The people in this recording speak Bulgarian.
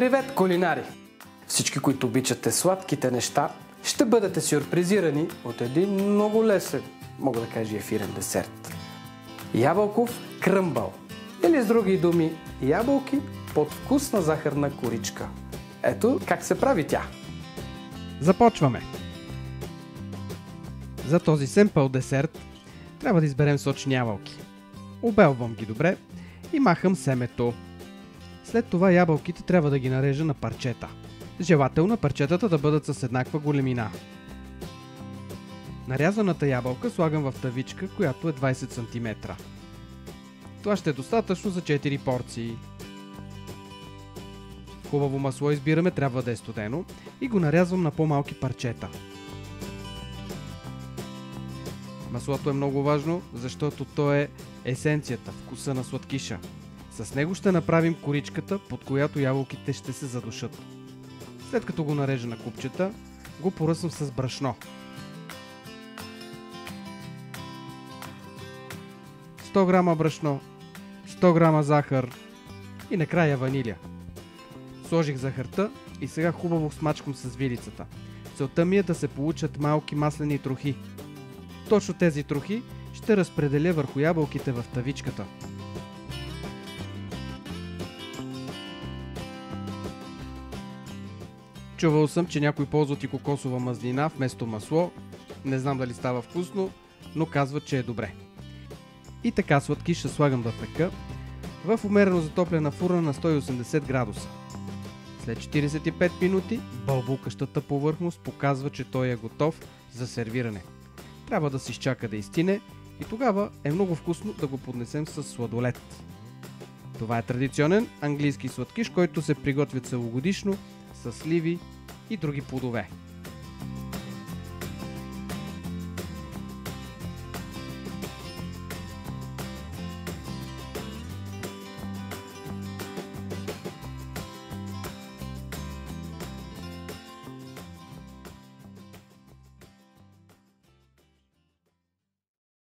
Привет, кулинари! Всички, които обичате сладките неща, ще бъдете сюрпризирани от един много лесен, мога да кажа, ефирен десерт. Ябълков кръмбъл. Или с други думи, ябълки под вкусна захарна коричка. Ето как се прави тя. Започваме! За този семпъл десерт трябва да изберем сочни ябълки. Обелвам ги добре и махам семето. След това ябълките трябва да ги нарежа на парчета. Желателно парчетата да бъдат с еднаква големина. Нарязаната ябълка слагам в тавичка, която е 20 см. Това ще е достатъчно за 4 порции. Хубаво масло избираме, трябва да е студено, и го нарязвам на по-малки парчета. Маслото е много важно, защото то е есенцията, вкуса на сладкиша. С него ще направим коричката, под която ябълките ще се задушат. След като го нарежа на купчета, го поръсвам с брашно. 100 грама брашно, 100 грама захар и накрая ваниля. Сложих захарта и сега хубаво смачкам с вилицата. Целта ми е да се получат малки маслени трохи. Точно тези трохи ще разпределя върху ябълките в тавичката. Чувал съм, че някой ползват и кокосова мазнина вместо масло. Не знам дали става вкусно, но казват, че е добре. И така сладкиша слагам да пека в умерено затоплена фурна на 180 градуса. След 45 минути бълбулкащата повърхност показва, че той е готов за сервиране. Трябва да се изчака да изстине и тогава е много вкусно да го поднесем с сладолед. Това е традиционен английски сладкиш, който се приготвя целогодишно с сливи и други плодове.